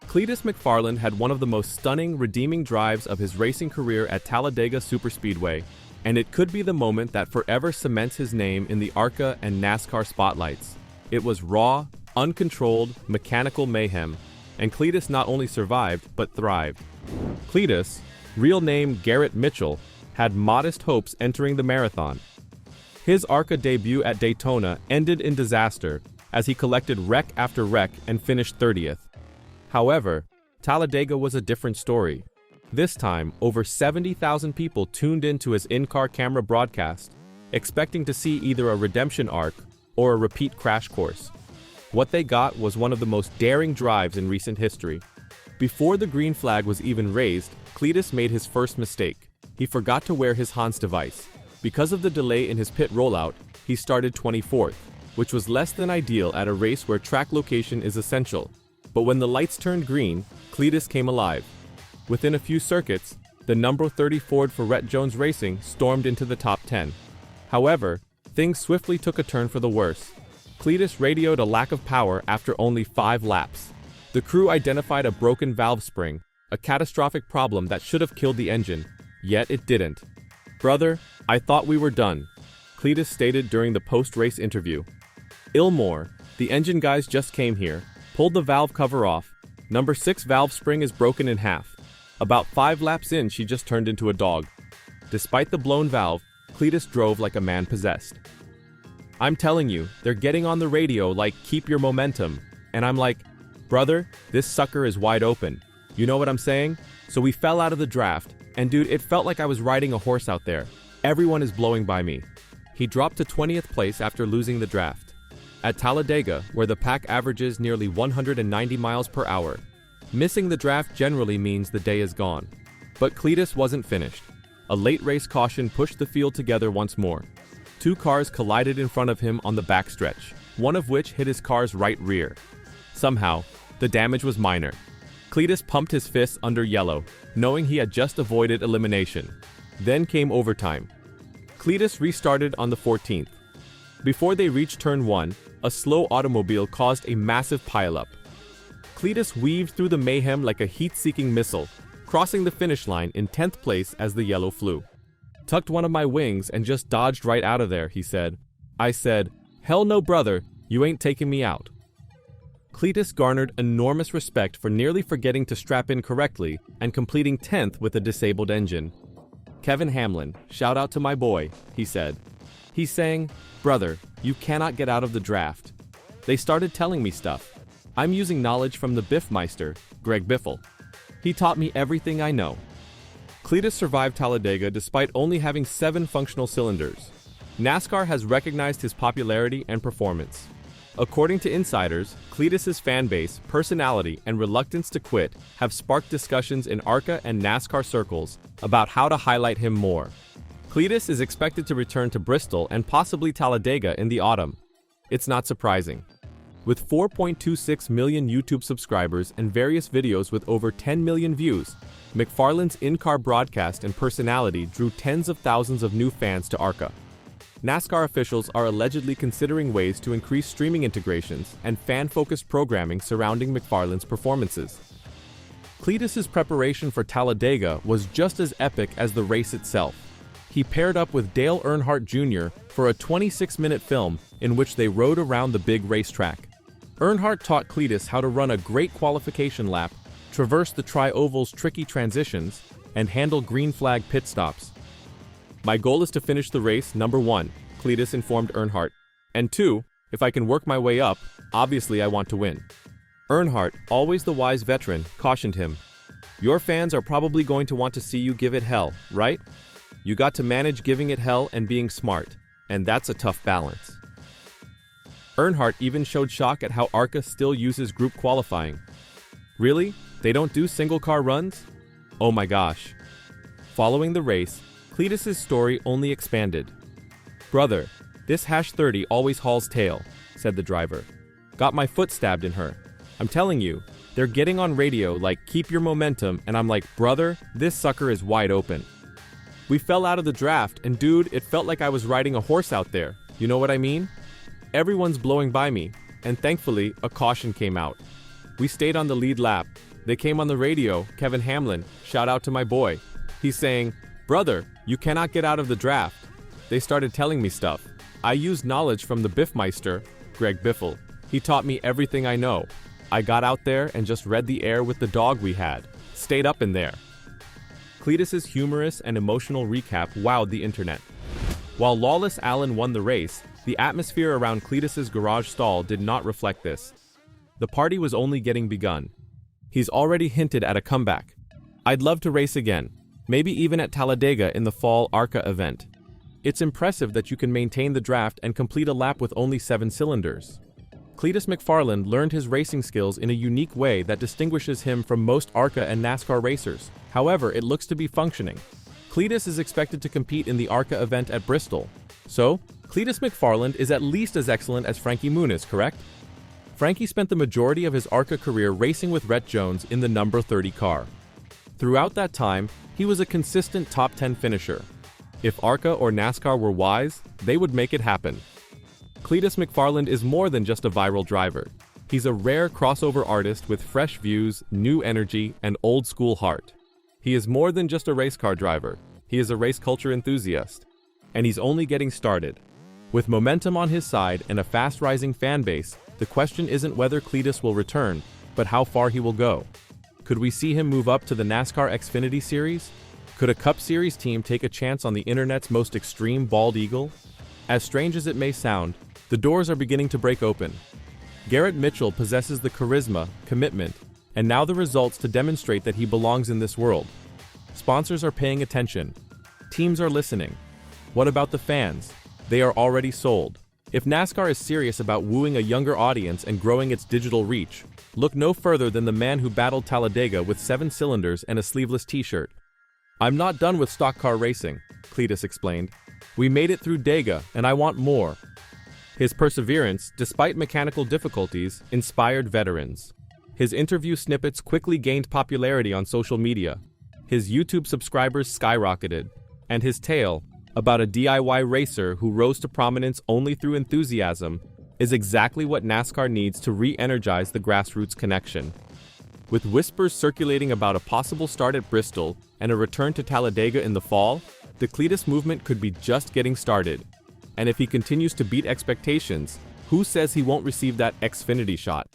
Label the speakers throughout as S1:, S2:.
S1: Cleetus McFarland had one of the most stunning, redeeming drives of his racing career at Talladega Superspeedway, and it could be the moment that forever cements his name in the ARCA and NASCAR spotlights. It was raw, uncontrolled, mechanical mayhem, and Cleetus not only survived, but thrived. Cleetus, real name Garrett Mitchell, had modest hopes entering the marathon. His ARCA debut at Daytona ended in disaster as he collected wreck after wreck and finished 30th. However, Talladega was a different story. This time, over 70,000 people tuned into his in-car camera broadcast, expecting to see either a redemption arc or a repeat crash course. What they got was one of the most daring drives in recent history. Before the green flag was even raised, Cleetus made his first mistake. He forgot to wear his Hans device. Because of the delay in his pit rollout, he started 24th, which was less than ideal at a race where track location is essential. But when the lights turned green, Cleetus came alive. Within a few circuits, the number 30 Ford Ferret Jones Racing stormed into the top 10. However, things swiftly took a turn for the worse. Cleetus radioed a lack of power after only 5 laps. The crew identified a broken valve spring, a catastrophic problem that should have killed the engine, yet it didn't. "Brother, I thought we were done," Cleetus stated during the post-race interview. "Ilmore, the engine guys just came here, pulled the valve cover off. Number 6 valve spring is broken in half. About 5 laps in, she just turned into a dog." Despite the blown valve, Cleetus drove like a man possessed. "I'm telling you, they're getting on the radio like, 'Keep your momentum.' And I'm like, 'Brother, this sucker is wide open.' You know what I'm saying? So we fell out of the draft, and dude, it felt like I was riding a horse out there. Everyone is blowing by me." He dropped to 20th place after losing the draft. At Talladega, where the pack averages nearly 190 miles per hour, missing the draft generally means the day is gone. But Cleetus wasn't finished. A late race caution pushed the field together once more. 2 cars collided in front of him on the backstretch, one of which hit his car's right rear. Somehow, the damage was minor. Cleetus pumped his fists under yellow, knowing he had just avoided elimination. Then came overtime. Cleetus restarted on the 14th. Before they reached turn 1, a slow automobile caused a massive pileup. Cleetus weaved through the mayhem like a heat-seeking missile, crossing the finish line in 10th place as the yellow flew. "Tucked one of my wings and just dodged right out of there," he said. "I said, 'Hell no, brother, you ain't taking me out.'" Cleetus garnered enormous respect for nearly forgetting to strap in correctly and completing 10th with a disabled engine. "Kevin Hamlin, shout out to my boy," he said. He sang, "Brother, you cannot get out of the draft. They started telling me stuff. I'm using knowledge from the Biffmeister, Greg Biffle. He taught me everything I know." Cleetus survived Talladega despite only having 7 functional cylinders. NASCAR has recognized his popularity and performance. According to insiders, Cleetus's fan base, personality, and reluctance to quit have sparked discussions in ARCA and NASCAR circles about how to highlight him more. Cleetus is expected to return to Bristol and possibly Talladega in the autumn. It's not surprising. With 4.26 million YouTube subscribers and various videos with over 10 million views, McFarland's in-car broadcast and personality drew tens of thousands of new fans to ARCA. NASCAR officials are allegedly considering ways to increase streaming integrations and fan-focused programming surrounding McFarland's performances. Cleetus's preparation for Talladega was just as epic as the race itself. He paired up with Dale Earnhardt Jr. for a 26-minute film in which they rode around the big racetrack. Earnhardt taught Cleetus how to run a great qualification lap, traverse the tri-oval's tricky transitions, and handle green flag pit stops. "My goal is to finish the race number 1, Cleetus informed Earnhardt. "And 2, if I can work my way up, obviously I want to win." Earnhardt, always the wise veteran, cautioned him. "Your fans are probably going to want to see you give it hell, right? You got to manage giving it hell and being smart, and that's a tough balance." Earnhardt even showed shock at how ARCA still uses group qualifying. "Really? They don't do single-car runs? Oh my gosh." Following the race, Cleetus's story only expanded. "Brother, this #30 always hauls tail," said the driver. "Got my foot stabbed in her. I'm telling you, they're getting on radio like, 'Keep your momentum,' and I'm like, 'Brother, this sucker is wide open.' We fell out of the draft, and dude, it felt like I was riding a horse out there. You know what I mean? Everyone's blowing by me, and thankfully, a caution came out. We stayed on the lead lap, They came on the radio, Kevin Hamlin, shout out to my boy. He's saying, "Brother, you cannot get out of the draft." They started telling me stuff. I used knowledge from the Biffmeister, Greg Biffle. He taught me everything I know. I got out there and just read the air with the dog we had. Stayed up in there. Cleetus's humorous and emotional recap wowed the internet. While Lawless Alan won the race, the atmosphere around Cleetus's garage stall did not reflect this. The party was only getting begun. He's already hinted at a comeback. "I'd love to race again, maybe even at Talladega in the fall ARCA event. It's impressive that you can maintain the draft and complete a lap with only 7 cylinders." Cleetus McFarland learned his racing skills in a unique way that distinguishes him from most ARCA and NASCAR racers. However, it looks to be functioning. Cleetus is expected to compete in the ARCA event at Bristol. So, Cleetus McFarland is at least as excellent as Frankie Muniz, correct? Frankie spent the majority of his ARCA career racing with Rhett Jones in the number 30 car. Throughout that time, he was a consistent top 10 finisher. If ARCA or NASCAR were wise, they would make it happen. Cleetus McFarland is more than just a viral driver. He's a rare crossover artist with fresh views, new energy, and old-school heart. He is more than just a race car driver. He is a race culture enthusiast. And he's only getting started. With momentum on his side and a fast-rising fan base, the question isn't whether Cleetus will return, but how far he will go. Could we see him move up to the NASCAR Xfinity Series? Could a Cup Series team take a chance on the internet's most extreme bald eagle? As strange as it may sound, the doors are beginning to break open. Garrett Mitchell possesses the charisma, commitment, and now the results to demonstrate that he belongs in this world. Sponsors are paying attention. Teams are listening. What about the fans? They are already sold. If NASCAR is serious about wooing a younger audience and growing its digital reach, look no further than the man who battled Talladega with 7 cylinders and a sleeveless t-shirt. "I'm not done with stock car racing," Cleetus explained. "We made it through Dega, and I want more." His perseverance, despite mechanical difficulties, inspired veterans. His interview snippets quickly gained popularity on social media. His YouTube subscribers skyrocketed, and his tale, about a DIY racer who rose to prominence only through enthusiasm, is exactly what NASCAR needs to re-energize the grassroots connection. With whispers circulating about a possible start at Bristol and a return to Talladega in the fall, the Cleetus movement could be just getting started. And if he continues to beat expectations, who says he won't receive that Xfinity shot?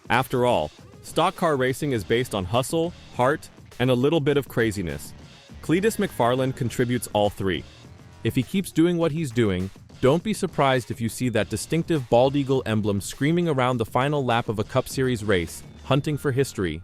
S1: After all, stock car racing is based on hustle, heart, and a little bit of craziness. Cleetus McFarland contributes all three. If he keeps doing what he's doing, don't be surprised if you see that distinctive bald eagle emblem screaming around the final lap of a Cup Series race, hunting for history.